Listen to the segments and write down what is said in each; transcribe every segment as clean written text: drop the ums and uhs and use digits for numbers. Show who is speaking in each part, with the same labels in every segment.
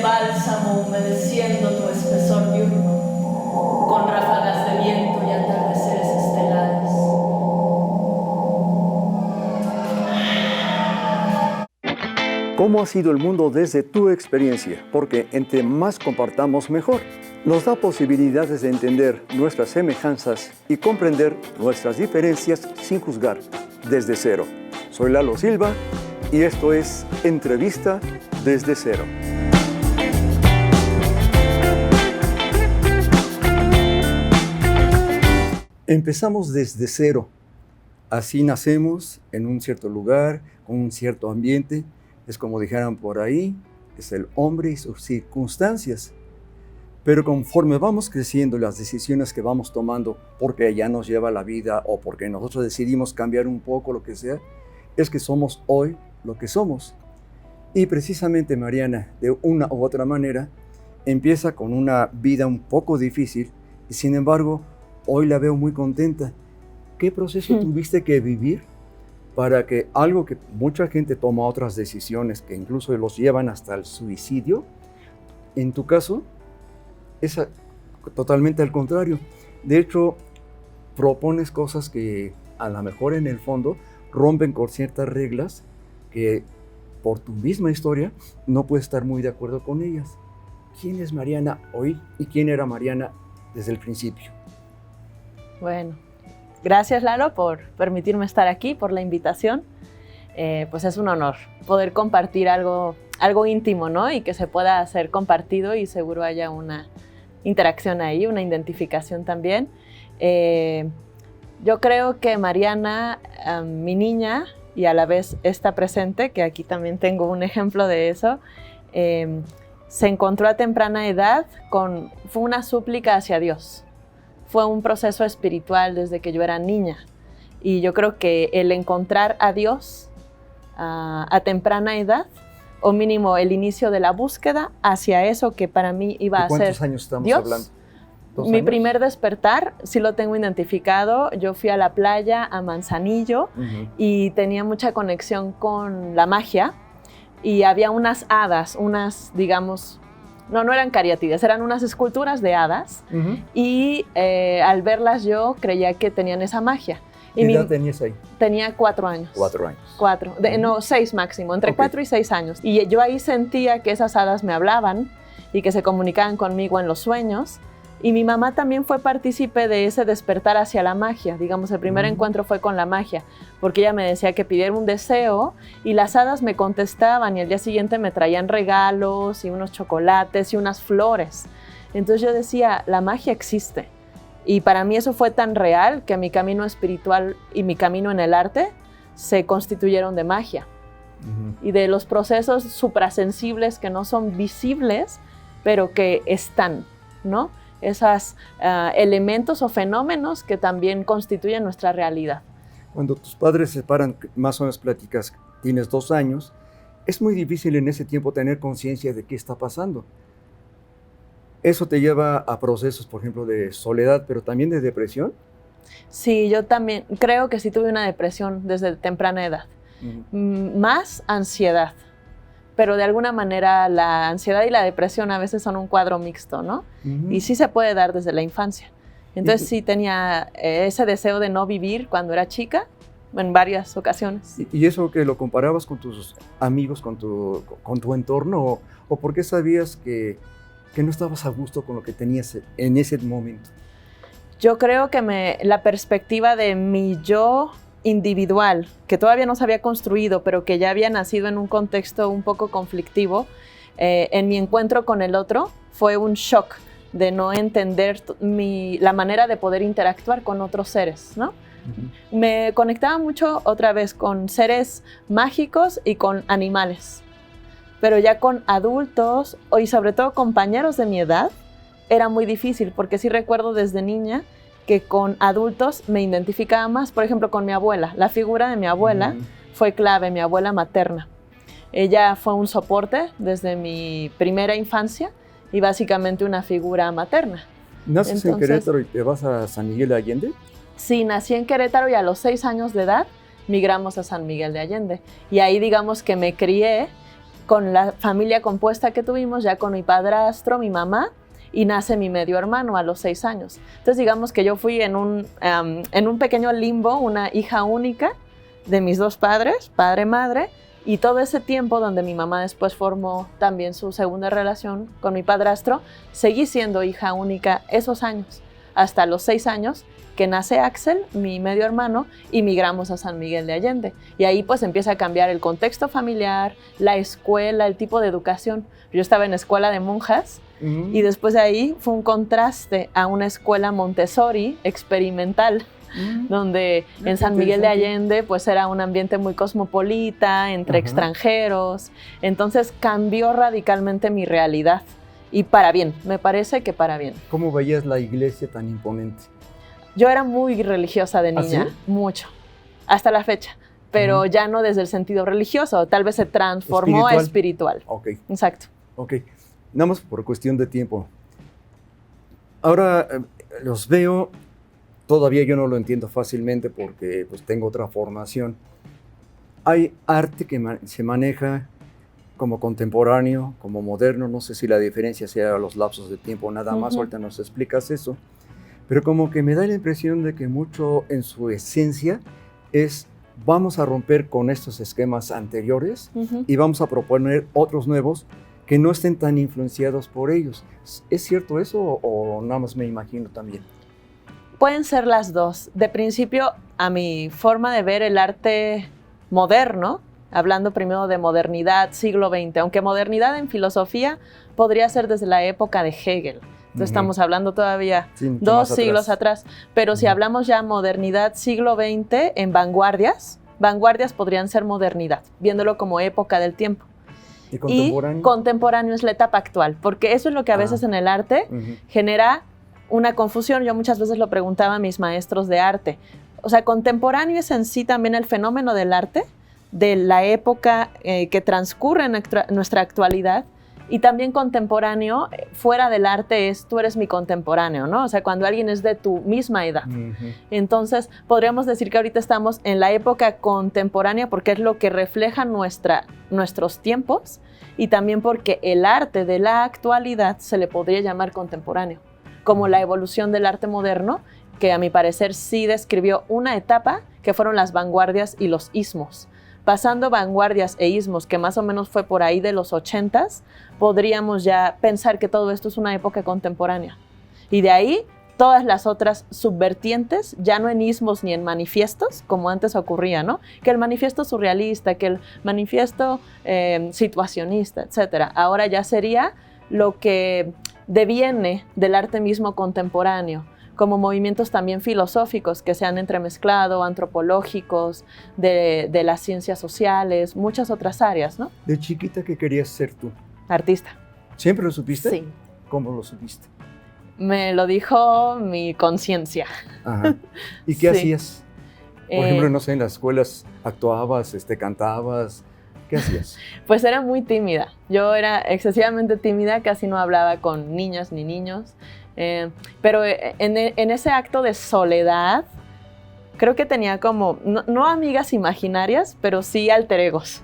Speaker 1: bálsamo humedeciendo tu espesor diurno, con ráfagas de viento y atardeceres estelares.
Speaker 2: ¿Cómo ha sido el mundo desde tu experiencia? Porque entre más compartamos, mejor. Nos da posibilidades de entender nuestras semejanzas y comprender nuestras diferencias sin juzgar, desde cero. Soy Lalo Silva y esto es Entrevista desde Cero. Empezamos desde cero. Así nacemos en un cierto lugar, con un cierto ambiente. Es como dijeran por ahí, es el hombre y sus circunstancias. Pero conforme vamos creciendo, las decisiones que vamos tomando, porque ya nos lleva la vida o porque nosotros decidimos cambiar un poco lo que sea, es que somos hoy lo que somos. Y precisamente Mariana, de una u otra manera, empieza con una vida un poco difícil y sin embargo, hoy la veo muy contenta. ¿Qué proceso tuviste que vivir para que algo que mucha gente toma otras decisiones que incluso los llevan hasta el suicidio, en tu caso, es totalmente al contrario? De hecho, propones cosas que a lo mejor en el fondo rompen con ciertas reglas que por tu misma historia no puedes estar muy de acuerdo con ellas. ¿Quién es Mariana hoy y quién era Mariana desde el principio?
Speaker 3: Bueno, gracias Lalo por permitirme estar aquí, por la invitación. Pues es un honor poder compartir algo íntimo, ¿no? Y que se pueda ser compartido y seguro haya una interacción ahí, una identificación también. Yo creo que Mariana, mi niña, y a la vez está presente, que aquí también tengo un ejemplo de eso, se encontró a temprana edad fue una súplica hacia Dios. Fue un proceso espiritual desde que yo era niña. Y yo creo que el encontrar a Dios a temprana edad, o mínimo el inicio de la búsqueda hacia eso que para mí iba a ser
Speaker 2: ¿Cuántos años estamos
Speaker 3: Dios?
Speaker 2: hablando?
Speaker 3: Mi primer despertar, sí lo tengo identificado. Yo fui a la playa, a Manzanillo, y tenía mucha conexión con la magia. Y había unas hadas, digamos, no eran cariátides, eran unas esculturas de hadas. Y al verlas yo creía que tenían esa magia.
Speaker 2: ¿Qué edad tenías ahí?
Speaker 3: Tenía 4 años.
Speaker 2: 4 años.
Speaker 3: 4, no, 6 máximo, entre 4 y 6 años. Y yo ahí sentía que esas hadas me hablaban y que se comunicaban conmigo en los sueños. Y mi mamá también fue partícipe de ese despertar hacia la magia. Digamos, el primer encuentro fue con la magia, porque ella me decía que pidiera un deseo y las hadas me contestaban y al día siguiente me traían regalos y unos chocolates y unas flores. Entonces yo decía, la magia existe. Y para mí eso fue tan real que mi camino espiritual y mi camino en el arte se constituyeron de magia. Y de los procesos suprasensibles que no son visibles, pero que están, ¿no? Esos elementos o fenómenos que también constituyen nuestra realidad.
Speaker 2: Cuando tus padres se separan, más o menos platicas, tienes 2 años, es muy difícil en ese tiempo tener conciencia de qué está pasando. ¿Eso te lleva a procesos, por ejemplo, de soledad, pero también de depresión?
Speaker 3: Sí, yo también creo que sí tuve una depresión desde temprana edad. Más ansiedad. Pero de alguna manera la ansiedad y la depresión a veces son un cuadro mixto, ¿no? Y sí se puede dar desde la infancia. Entonces sí tenía ese deseo de no vivir cuando era chica, en varias ocasiones.
Speaker 2: ¿Y eso que lo comparabas con tus amigos, con tu entorno? ¿O por qué sabías que no estabas a gusto con lo que tenías en ese momento?
Speaker 3: Yo creo que la perspectiva de mi yo individual, que todavía no se había construido, pero que ya había nacido en un contexto un poco conflictivo, en mi encuentro con el otro, fue un shock de no entender la manera de poder interactuar con otros seres, ¿no? Me conectaba mucho otra vez con seres mágicos y con animales, pero ya con adultos y sobre todo compañeros de mi edad era muy difícil, porque sí recuerdo desde niña que con adultos me identificaba más, por ejemplo, con mi abuela. La figura de mi abuela fue clave, mi abuela materna. Ella fue un soporte desde mi primera infancia y básicamente una figura materna.
Speaker 2: ¿Naces en Querétaro y te vas a San Miguel de Allende?
Speaker 3: Sí, nací en Querétaro y a los 6 años de edad migramos a San Miguel de Allende. Y ahí digamos que me crié con la familia compuesta que tuvimos, ya con mi padrastro, mi mamá, y nace mi medio hermano a los 6 años. Entonces digamos que yo fui en un pequeño limbo, una hija única de mis dos padres, padre-madre, y todo ese tiempo donde mi mamá después formó también su segunda relación con mi padrastro, seguí siendo hija única esos años, hasta los 6 años, que nace Axel, mi medio hermano, y migramos a San Miguel de Allende. Y ahí pues empieza a cambiar el contexto familiar, la escuela, el tipo de educación. Yo estaba en escuela de monjas y después de ahí fue un contraste a una escuela Montessori experimental, donde en San Miguel de Allende pues era un ambiente muy cosmopolita, entre extranjeros. Entonces cambió radicalmente mi realidad. Y para bien, me parece que para bien.
Speaker 2: ¿Cómo veías la iglesia tan imponente?
Speaker 3: Yo era muy religiosa de niña,
Speaker 2: ¿Ah, sí?
Speaker 3: Mucho, hasta la fecha, pero ya no desde el sentido religioso, tal vez se transformó a espiritual.
Speaker 2: Ok.
Speaker 3: Exacto.
Speaker 2: Ok, nada más por cuestión de tiempo. Ahora los veo, todavía yo no lo entiendo fácilmente porque pues, tengo otra formación. Hay arte que se maneja como contemporáneo, como moderno, no sé si la diferencia sea los lapsos de tiempo nada más, ahorita nos explicas eso. Pero como que me da la impresión de que mucho en su esencia es vamos a romper con estos esquemas anteriores y vamos a proponer otros nuevos que no estén tan influenciados por ellos. ¿Es cierto eso o nada más me imagino también?
Speaker 3: Pueden ser las dos. De principio, a mi forma de ver el arte moderno, hablando primero de modernidad, siglo XX, aunque modernidad en filosofía podría ser desde la época de Hegel. Entonces estamos hablando todavía 2 siglos atrás. Pero si hablamos ya modernidad siglo XX en vanguardias podrían ser modernidad, viéndolo como época del tiempo.
Speaker 2: ¿Y contemporáneo?
Speaker 3: Y contemporáneo es la etapa actual, porque eso es lo que a veces en el arte genera una confusión. Yo muchas veces lo preguntaba a mis maestros de arte. O sea, contemporáneo es en sí también el fenómeno del arte, de la época que transcurre en nuestra actualidad. Y también contemporáneo, fuera del arte, es tú eres mi contemporáneo, ¿no? O sea, cuando alguien es de tu misma edad. Entonces, podríamos decir que ahorita estamos en la época contemporánea porque es lo que refleja nuestros tiempos y también porque el arte de la actualidad se le podría llamar contemporáneo, como la evolución del arte moderno, que a mi parecer sí describió una etapa que fueron las vanguardias y los ismos. Pasando vanguardias e ismos, que más o menos fue por ahí de los 80s, podríamos ya pensar que todo esto es una época contemporánea. Y de ahí, todas las otras subvertientes, ya no en ismos ni en manifiestos, como antes ocurría, ¿no? Que el manifiesto surrealista, que el manifiesto situacionista, etc. Ahora ya sería lo que deviene del arte mismo contemporáneo, como movimientos también filosóficos que se han entremezclado, antropológicos, de las ciencias sociales, muchas otras áreas, ¿no?
Speaker 2: ¿De chiquita qué querías ser tú?
Speaker 3: Artista.
Speaker 2: ¿Siempre lo supiste?
Speaker 3: Sí.
Speaker 2: ¿Cómo lo supiste?
Speaker 3: Me lo dijo mi conciencia.
Speaker 2: Ajá. ¿Y qué hacías? Por ejemplo, no sé, en las escuelas actuabas, cantabas, ¿qué hacías?
Speaker 3: Pues era muy tímida. Yo era excesivamente tímida, casi no hablaba con niñas ni niños. Pero en ese acto de soledad, creo que tenía como, no amigas imaginarias, pero sí alter egos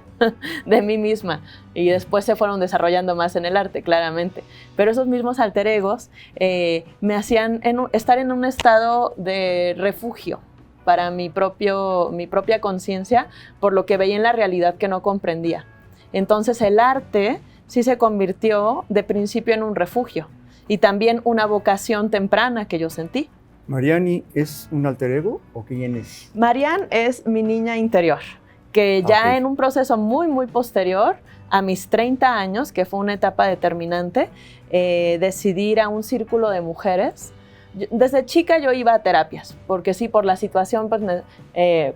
Speaker 3: de mí misma. Y después se fueron desarrollando más en el arte, claramente. Pero esos mismos alter egos me hacían estar en un estado de refugio para mi propia conciencia, por lo que veía en la realidad que no comprendía. Entonces el arte sí se convirtió de principio en un refugio. Y también una vocación temprana que yo sentí.
Speaker 2: ¿Mariani es un alter ego o quién es?
Speaker 3: Marian es mi niña interior, que ya en un proceso muy, muy posterior, a mis 30 años, que fue una etapa determinante, decidí ir a un círculo de mujeres. Desde chica yo iba a terapias, porque sí, por la situación, pues,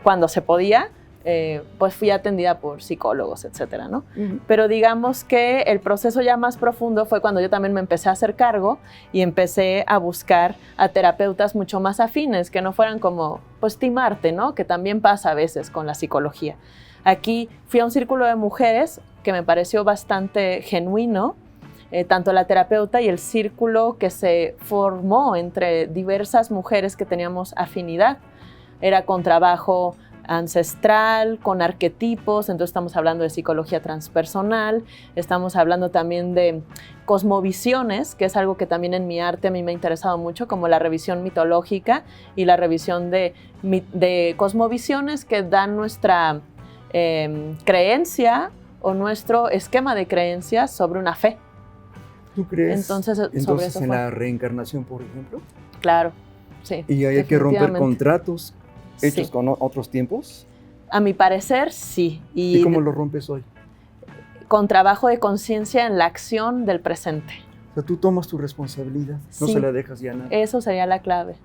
Speaker 3: cuando se podía, pues fui atendida por psicólogos, etcétera, ¿no? Pero digamos que el proceso ya más profundo fue cuando yo también me empecé a hacer cargo y empecé a buscar a terapeutas mucho más afines, que no fueran como, pues, timarte, ¿no? Que también pasa a veces con la psicología. Aquí fui a un círculo de mujeres que me pareció bastante genuino, tanto la terapeuta y el círculo que se formó entre diversas mujeres que teníamos afinidad. Era con trabajo ancestral, con arquetipos, entonces estamos hablando de psicología transpersonal, estamos hablando también de cosmovisiones, que es algo que también en mi arte a mí me ha interesado mucho, como la revisión mitológica y la revisión de cosmovisiones que dan nuestra creencia o nuestro esquema de creencias sobre una fe.
Speaker 2: ¿Tú crees
Speaker 3: Entonces sobre eso
Speaker 2: en
Speaker 3: fue.
Speaker 2: la reencarnación, por ejemplo?
Speaker 3: Claro, sí.
Speaker 2: ¿Y hay que romper
Speaker 3: definitivamente.
Speaker 2: contratos hechos
Speaker 3: Sí.
Speaker 2: con otros tiempos?
Speaker 3: A mi parecer, sí.
Speaker 2: ¿Y cómo lo rompes hoy?
Speaker 3: Con trabajo de conciencia en la acción del presente.
Speaker 2: O sea, tú tomas tu responsabilidad, no
Speaker 3: Sí.
Speaker 2: se la dejas ya a nadie.
Speaker 3: Eso sería la clave.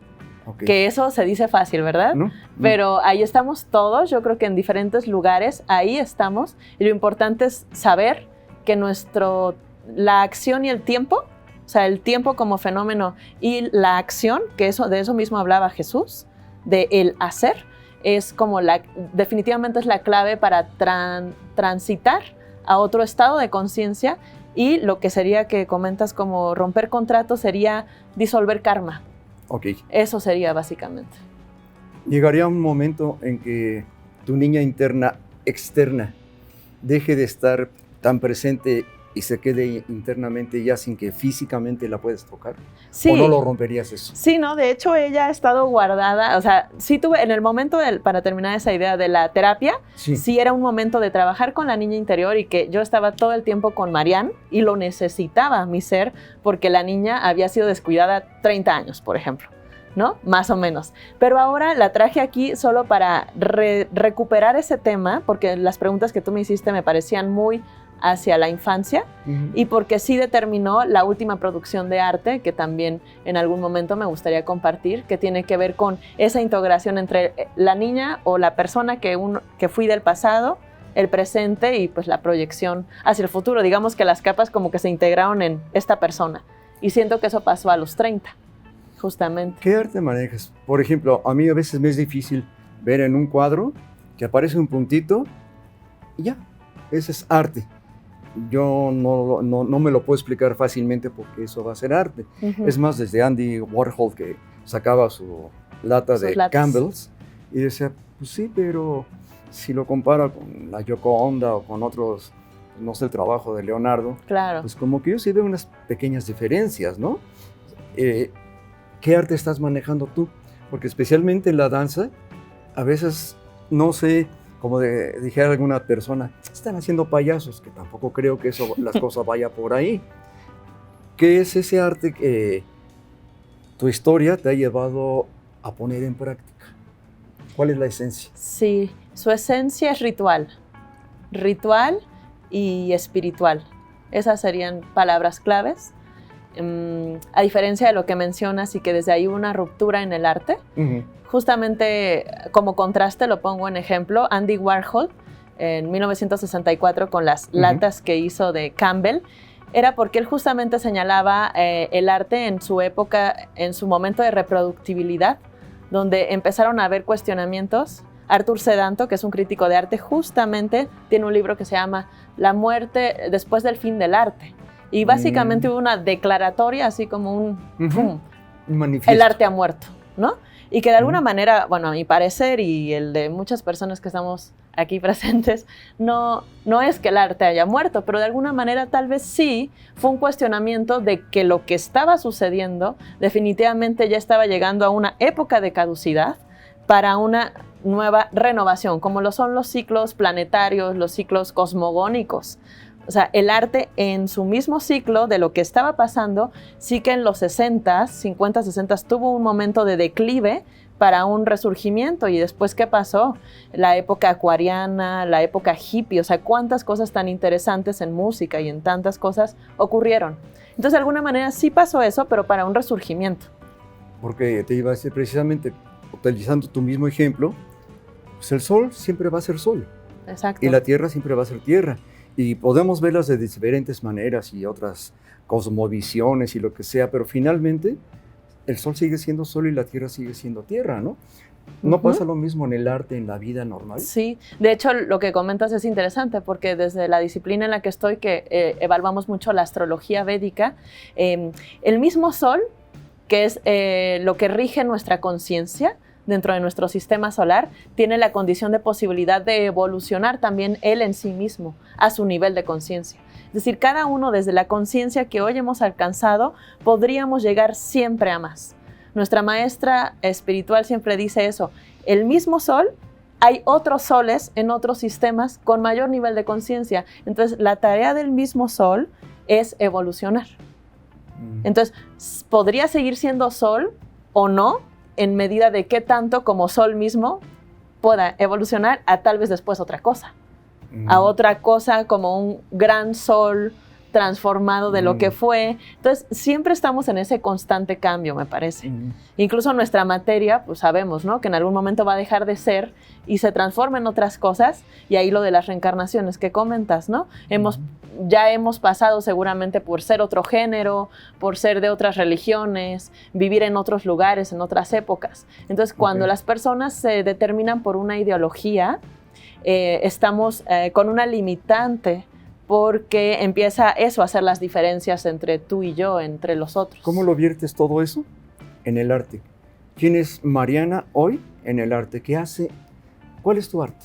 Speaker 2: Ok.
Speaker 3: Que eso se dice fácil, ¿verdad?
Speaker 2: ¿No?
Speaker 3: Pero ahí estamos todos, yo creo que en diferentes lugares, ahí estamos. Y lo importante es saber que la acción y el tiempo, o sea, el tiempo como fenómeno y la acción, que de eso mismo hablaba Jesús, de el hacer, es como definitivamente es la clave para transitar a otro estado de conciencia, y lo que sería que comentas como romper contratos sería disolver karma.
Speaker 2: Ok.
Speaker 3: Eso sería básicamente.
Speaker 2: Llegaría un momento en que tu niña interna, externa, deje de estar tan presente y se quede internamente ya sin que físicamente la puedes tocar.
Speaker 3: Sí.
Speaker 2: ¿O no lo romperías eso?
Speaker 3: Sí, no, de hecho ella ha estado guardada, o sea, sí tuve, en el momento para terminar esa idea de la terapia, sí era un momento de trabajar con la niña interior, y que yo estaba todo el tiempo con Marianne y lo necesitaba mi ser, porque la niña había sido descuidada 30 años, por ejemplo, ¿no? Más o menos. Pero ahora la traje aquí solo para recuperar ese tema, porque las preguntas que tú me hiciste me parecían muy hacia la infancia, y porque sí determinó la última producción de arte que también en algún momento me gustaría compartir, que tiene que ver con esa integración entre la niña o la persona que fui del pasado, el presente y pues la proyección hacia el futuro. Digamos que las capas como que se integraron en esta persona, y siento que eso pasó a los 30, justamente.
Speaker 2: ¿Qué arte manejas? Por ejemplo, a mí a veces me es difícil ver en un cuadro que aparece un puntito y ya, ese es arte. Yo no me lo puedo explicar fácilmente porque eso va a ser arte. Es más, desde Andy Warhol, que sacaba su lata
Speaker 3: Sus
Speaker 2: de
Speaker 3: latas.
Speaker 2: Campbell's y decía, pues sí, pero si lo compara con la Gioconda o con otros, no sé, el trabajo de Leonardo,
Speaker 3: Claro.
Speaker 2: pues como que yo sí veo unas pequeñas diferencias, ¿no? ¿Qué arte estás manejando tú? Porque especialmente en la danza, a veces, no sé, como dijera alguna persona, están haciendo payasos, que tampoco creo que las cosas vayan por ahí. ¿Qué es ese arte que tu historia te ha llevado a poner en práctica? ¿Cuál es la esencia?
Speaker 3: Sí, su esencia es ritual y espiritual. Esas serían palabras claves. A diferencia de lo que mencionas y que desde ahí hubo una ruptura en el arte, justamente como contraste lo pongo en ejemplo, Andy Warhol en 1964 con las latas que hizo de Campbell, era porque él justamente señalaba el arte en su época, en su momento de reproductibilidad, donde empezaron a haber cuestionamientos. Arthur Sedanto, que es un crítico de arte, justamente tiene un libro que se llama La muerte después del fin del arte. Y básicamente hubo una declaratoria, así como un
Speaker 2: manifiesto.
Speaker 3: El arte ha muerto, ¿no? Y que de alguna manera, bueno, a mi parecer y el de muchas personas que estamos aquí presentes, no es que el arte haya muerto, pero de alguna manera tal vez sí fue un cuestionamiento de que lo que estaba sucediendo definitivamente ya estaba llegando a una época de caducidad para una nueva renovación, como lo son los ciclos planetarios, los ciclos cosmogónicos. O sea, el arte en su mismo ciclo de lo que estaba pasando, sí que en los 60s, 50, 60 tuvo un momento de declive para un resurgimiento. ¿Y después qué pasó? La época acuariana, la época hippie, o sea, cuántas cosas tan interesantes en música y en tantas cosas ocurrieron. Entonces, de alguna manera sí pasó eso, pero para un resurgimiento.
Speaker 2: Porque te iba a decir precisamente, utilizando tu mismo ejemplo, pues el sol siempre va a ser sol.
Speaker 3: Exacto.
Speaker 2: Y la tierra siempre va a ser tierra. Y podemos verlas de diferentes maneras y otras cosmovisiones y lo que sea, pero finalmente el sol sigue siendo sol y la tierra sigue siendo tierra, ¿no? ¿No pasa lo mismo en el arte, en la vida normal?
Speaker 3: Sí, de hecho lo que comentas es interesante porque desde la disciplina en la que estoy, que evaluamos mucho la astrología védica, el mismo sol, que es lo que rige nuestra conciencia, dentro de nuestro sistema solar tiene la condición de posibilidad de evolucionar también él en sí mismo a su nivel de conciencia. Es decir, cada uno desde la conciencia que hoy hemos alcanzado podríamos llegar siempre a más. Nuestra maestra espiritual siempre dice eso, el mismo sol, hay otros soles en otros sistemas con mayor nivel de conciencia. Entonces, la tarea del mismo sol es evolucionar. Entonces, podría seguir siendo sol o no, en medida de qué tanto como sol mismo pueda evolucionar a tal vez después otra cosa. A otra cosa como un gran sol transformado de lo que fue. Entonces, siempre estamos en ese constante cambio, me parece. Incluso nuestra materia, pues sabemos, ¿no?, que en algún momento va a dejar de ser y se transforma en otras cosas, y ahí lo de las reencarnaciones que comentas, ¿no? Ya hemos pasado seguramente por ser otro género, por ser de otras religiones, vivir en otros lugares, en otras épocas. Entonces, cuando las personas se determinan por una ideología, estamos con una limitante, porque empieza eso a hacer las diferencias entre tú y yo, entre los otros.
Speaker 2: ¿Cómo lo viertes todo eso en el arte? ¿Quién es Mariana hoy en el arte? ¿Qué hace? ¿Cuál es tu arte?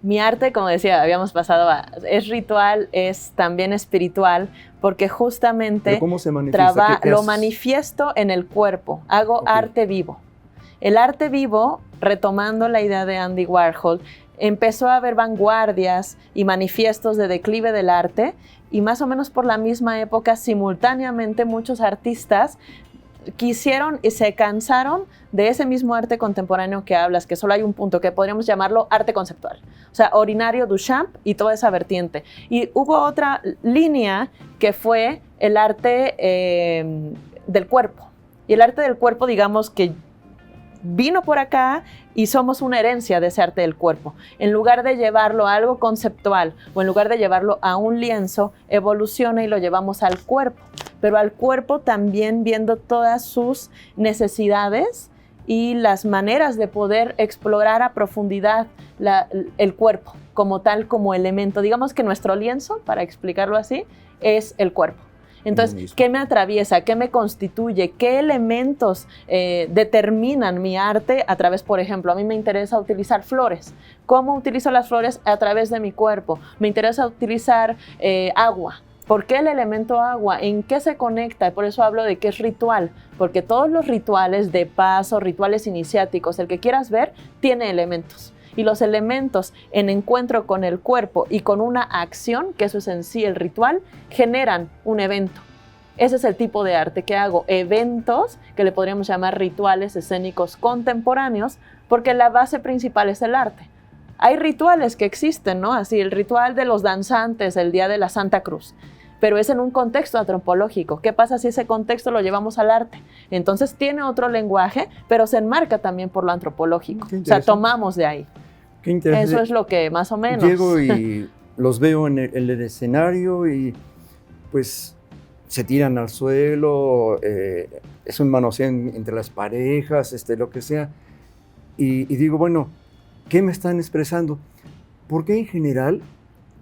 Speaker 3: Mi arte, como decía, habíamos pasado es ritual, es también espiritual, porque justamente
Speaker 2: ¿pero cómo se manifiesta?
Speaker 3: lo manifiesto en el cuerpo, hago arte vivo. El arte vivo, retomando la idea de Andy Warhol, empezó a haber vanguardias y manifiestos de declive del arte, y más o menos por la misma época, simultáneamente, muchos artistas quisieron y se cansaron de ese mismo arte contemporáneo que hablas, que solo hay un punto, que podríamos llamarlo arte conceptual. O sea, Ordinario, Duchamp y toda esa vertiente. Y hubo otra línea que fue el arte del cuerpo. Y el arte del cuerpo, digamos que vino por acá y somos una herencia de ese arte del cuerpo. En lugar de llevarlo a algo conceptual o en lugar de llevarlo a un lienzo, evoluciona y lo llevamos al cuerpo. Pero al cuerpo también viendo todas sus necesidades y las maneras de poder explorar a profundidad el cuerpo como tal, como elemento. Digamos que nuestro lienzo, para explicarlo así, es el cuerpo. Entonces, ¿qué me atraviesa? ¿Qué me constituye? ¿Qué elementos determinan mi arte a través, por ejemplo, a mí me interesa utilizar flores? ¿Cómo utilizo las flores? A través de mi cuerpo. Me interesa utilizar agua. ¿Por qué el elemento agua? ¿En qué se conecta? Por eso hablo de que es ritual, porque todos los rituales de paso, rituales iniciáticos, el que quieras ver, tiene elementos. Y los elementos en encuentro con el cuerpo y con una acción, que eso es en sí el ritual, generan un evento. Ese es el tipo de arte que hago, eventos que le podríamos llamar rituales escénicos contemporáneos, porque la base principal es el arte. Hay rituales que existen, ¿no? Así, el ritual de los danzantes, el día de la Santa Cruz, pero es en un contexto antropológico. ¿Qué pasa si ese contexto lo llevamos al arte? Entonces tiene otro lenguaje, pero se enmarca también por lo antropológico. O sea, tomamos de ahí.
Speaker 2: Qué interesante.
Speaker 3: Eso es lo que más o menos.
Speaker 2: Llego y los veo en el escenario y pues se tiran al suelo, es un manoseo entre las parejas, lo que sea. Y digo, bueno, ¿qué me están expresando? Porque en general,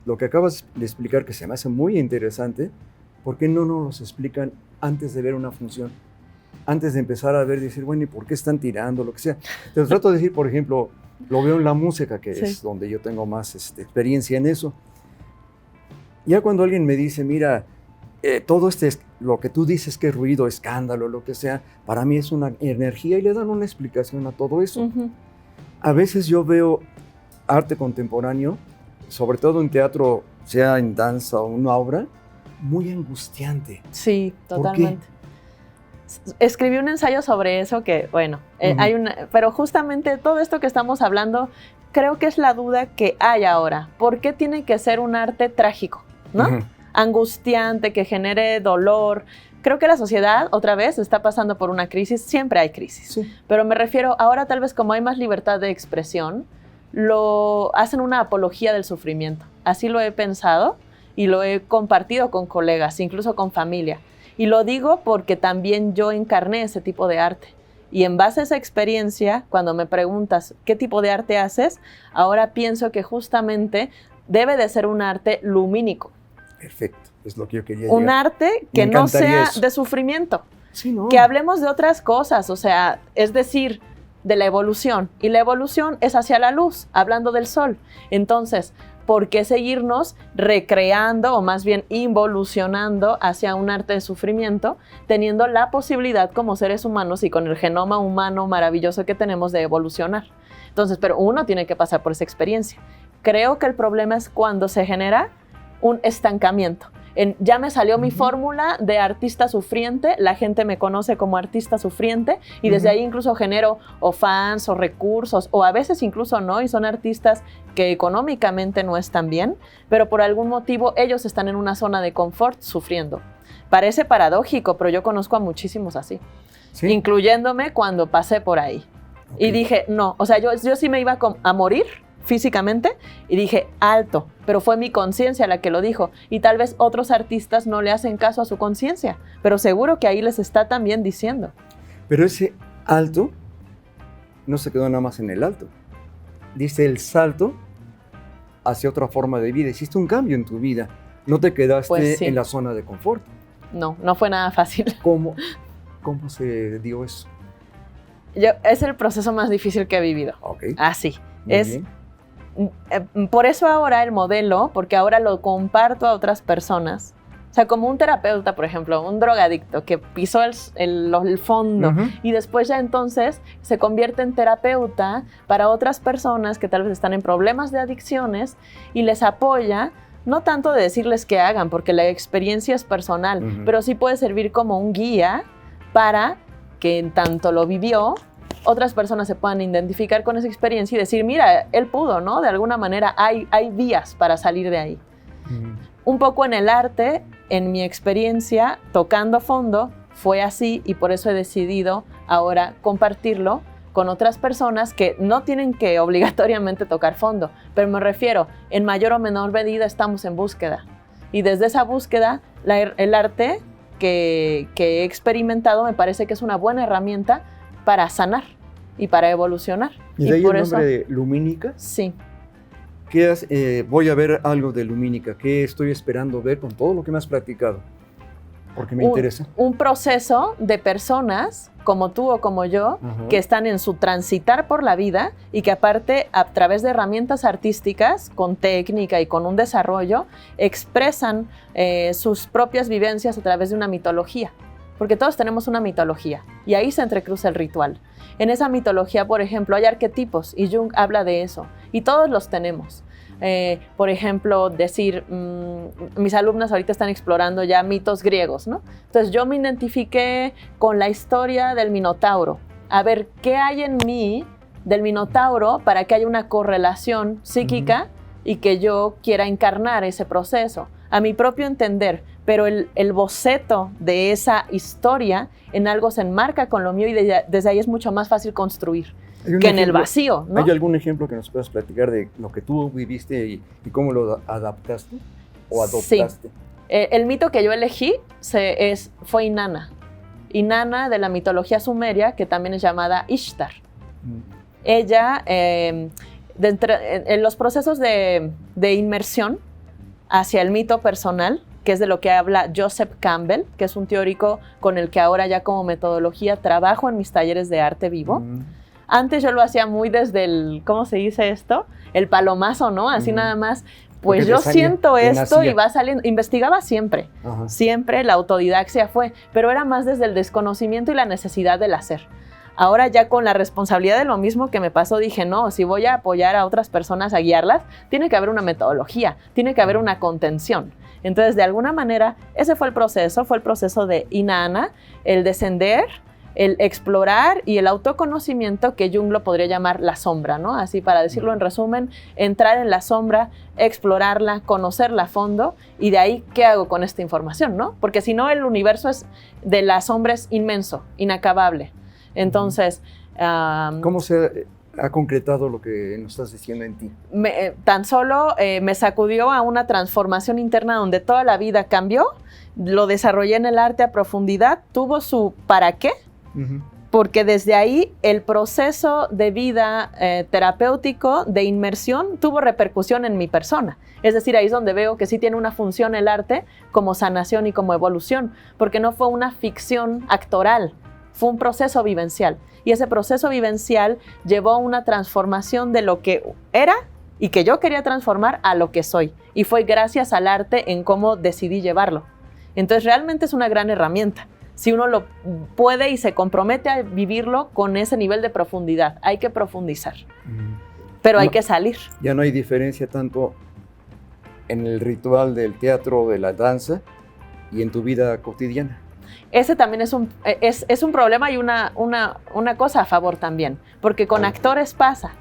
Speaker 2: lo que acabas de explicar, que se me hace muy interesante, ¿por qué no nos los explican antes de ver una función? Antes de empezar a ver, decir, bueno, ¿y por qué están tirando? Lo que sea. Te trato de decir, por ejemplo, lo veo en la música, que es donde yo tengo más experiencia en eso. Ya cuando alguien me dice, mira, todo lo que tú dices que es ruido, escándalo, lo que sea, para mí es una energía, y le dan una explicación a todo eso. A veces yo veo arte contemporáneo, sobre todo en teatro, sea en danza o una obra, muy angustiante.
Speaker 3: Sí, totalmente. Escribí un ensayo sobre eso que, bueno, pero justamente todo esto que estamos hablando, creo que es la duda que hay ahora. ¿Por qué tiene que ser un arte trágico, ¿no? Angustiante, que genere dolor? Creo que la sociedad, otra vez, está pasando por una crisis. Siempre hay crisis. Pero me refiero, ahora tal vez como hay más libertad de expresión, lo hacen una apología del sufrimiento. Así lo he pensado y lo he compartido con colegas, incluso con familia. Y lo digo porque también yo encarné ese tipo de arte. Y en base a esa experiencia, cuando me preguntas qué tipo de arte haces, ahora pienso que justamente debe de ser un arte lumínico.
Speaker 2: Perfecto, es lo que yo quería
Speaker 3: Un
Speaker 2: llegar.
Speaker 3: arte que no sea de sufrimiento.
Speaker 2: Sí, ¿no?
Speaker 3: Que hablemos de otras cosas, o sea, es decir, de la evolución. Y la evolución es hacia la luz, hablando del sol. Entonces, ¿por qué seguirnos recreando o más bien involucionando hacia un arte de sufrimiento, teniendo la posibilidad como seres humanos y con el genoma humano maravilloso que tenemos de evolucionar? Entonces, pero uno tiene que pasar por esa experiencia. Creo que el problema es cuando se genera un estancamiento. Ya me salió mi fórmula de artista sufriente, la gente me conoce como artista sufriente y desde ahí incluso genero o fans o recursos o a veces incluso no, y son artistas que económicamente no están bien, pero por algún motivo ellos están en una zona de confort sufriendo. Parece paradójico, pero yo conozco a muchísimos así, ¿sí? Incluyéndome cuando pasé por ahí. Okay. Y dije, no, o sea, yo sí me iba a morir físicamente y dije, alto, pero fue mi conciencia la que lo dijo y tal vez otros artistas no le hacen caso a su conciencia, pero seguro que ahí les está también diciendo.
Speaker 2: Pero ese alto no se quedó nada más en el alto, dice el salto hacia otra forma de vida, hiciste un cambio en tu vida, no te quedaste pues sí. En la zona de confort.
Speaker 3: No, no fue nada fácil.
Speaker 2: ¿Cómo se dio eso?
Speaker 3: Es el proceso más difícil que he vivido.
Speaker 2: Okay.
Speaker 3: Así, es... Por eso ahora el modelo, porque ahora lo comparto a otras personas, o sea, como un terapeuta, por ejemplo, un drogadicto que pisó el fondo y después ya entonces se convierte en terapeuta para otras personas que tal vez están en problemas de adicciones y les apoya, no tanto de decirles qué hagan, porque la experiencia es personal, pero sí puede servir como un guía para que en tanto lo vivió, otras personas se puedan identificar con esa experiencia y decir, mira, él pudo, ¿no? De alguna manera hay vías para salir de ahí. Un poco en el arte, en mi experiencia, tocando fondo, fue así y por eso he decidido ahora compartirlo con otras personas que no tienen que obligatoriamente tocar fondo, pero me refiero, en mayor o menor medida estamos en búsqueda. Y desde esa búsqueda, el arte que he experimentado me parece que es una buena herramienta para sanar y para evolucionar.
Speaker 2: ¿Y de ahí por el nombre de Lumínica?
Speaker 3: Sí.
Speaker 2: Voy a ver algo de Lumínica. ¿Qué estoy esperando ver con todo lo que me has platicado? Porque me interesa.
Speaker 3: Un proceso de personas como tú o como yo, que están en su transitar por la vida y que aparte a través de herramientas artísticas, con técnica y con un desarrollo, expresan sus propias vivencias a través de una mitología. Porque todos tenemos una mitología y ahí se entrecruza el ritual. En esa mitología, por ejemplo, hay arquetipos y Jung habla de eso y todos los tenemos. Por ejemplo, decir, mis alumnas ahorita están explorando ya mitos griegos, ¿no? Entonces yo me identifiqué con la historia del Minotauro. A ver, ¿qué hay en mí del Minotauro para que haya una correlación psíquica y que yo quiera encarnar ese proceso? A mi propio entender, pero el boceto de esa historia en algo se enmarca con lo mío y desde ahí es mucho más fácil construir que en el vacío, ¿no?
Speaker 2: ¿Hay algún ejemplo que nos puedas platicar de lo que tú viviste y cómo lo adaptaste o adoptaste?
Speaker 3: Sí. El mito que yo elegí fue Inanna. Inanna de la mitología sumeria, que también es llamada Ishtar. Ella, en los procesos de inmersión hacia el mito personal, que es de lo que habla Joseph Campbell, que es un teórico con el que ahora ya como metodología trabajo en mis talleres de arte vivo. Antes yo lo hacía muy desde el, ¿cómo se dice esto? El palomazo, ¿no? Así nada más, pues yo siento esto y va saliendo. Investigaba siempre, siempre la autodidaxia fue, pero era más desde el desconocimiento y la necesidad del hacer. Ahora ya con la responsabilidad de lo mismo que me pasó, dije, no, si voy a apoyar a otras personas a guiarlas, tiene que haber una metodología, tiene que haber una contención. Entonces, de alguna manera, ese fue el proceso de Inanna, el descender, el explorar y el autoconocimiento, que Jung lo podría llamar la sombra, ¿no? Así, para decirlo en resumen, entrar en la sombra, explorarla, conocerla a fondo y de ahí, ¿qué hago con esta información, no? Porque si no, el universo de la sombra es inmenso, inacabable. Entonces...
Speaker 2: ¿Cómo se ha concretado lo que nos estás diciendo en ti?
Speaker 3: Tan solo me sacudió a una transformación interna donde toda la vida cambió, lo desarrollé en el arte a profundidad, tuvo su ¿para qué? Porque desde ahí el proceso de vida terapéutico de inmersión tuvo repercusión en mi persona. Es decir, ahí es donde veo que sí tiene una función el arte como sanación y como evolución, porque no fue una ficción actoral, fue un proceso vivencial. Y ese proceso vivencial llevó a una transformación de lo que era y que yo quería transformar a lo que soy. Y fue gracias al arte en cómo decidí llevarlo. Entonces realmente es una gran herramienta. Si uno lo puede y se compromete a vivirlo con ese nivel de profundidad, hay que profundizar. Pero hay que salir.
Speaker 2: Ya no hay diferencia tanto en el ritual del teatro, de la danza y en tu vida cotidiana.
Speaker 3: Ese también es un problema y una cosa a favor también, porque con actores pasa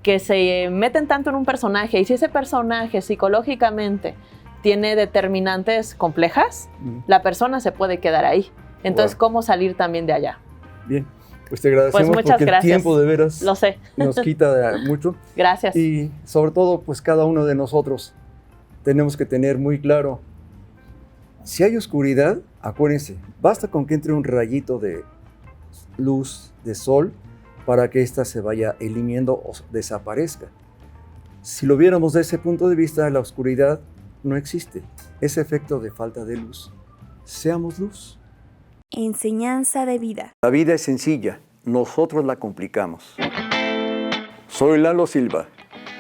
Speaker 3: que se meten tanto en un personaje y si ese personaje psicológicamente tiene determinantes complejas, la persona se puede quedar ahí. Entonces, ¿cómo salir también de allá?
Speaker 2: Bien, pues te agradecemos
Speaker 3: pues muchas
Speaker 2: porque
Speaker 3: gracias.
Speaker 2: El tiempo de veras
Speaker 3: Lo sé.
Speaker 2: nos quita mucho.
Speaker 3: Gracias.
Speaker 2: Y sobre todo, pues cada uno de nosotros tenemos que tener muy claro, si hay oscuridad, acuérdense, basta con que entre un rayito de luz, de sol, para que ésta se vaya eliminando o desaparezca. Si lo viéramos desde ese punto de vista, la oscuridad no existe. Ese efecto de falta de luz. Seamos luz.
Speaker 4: Enseñanza de vida.
Speaker 2: La vida es sencilla, nosotros la complicamos. Soy Lalo Silva.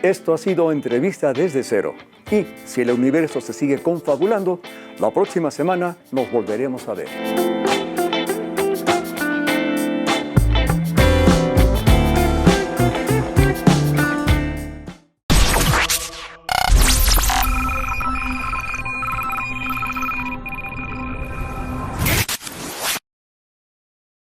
Speaker 2: Esto ha sido Entrevista desde Cero. Y si el universo se sigue confabulando, la próxima semana nos volveremos a ver.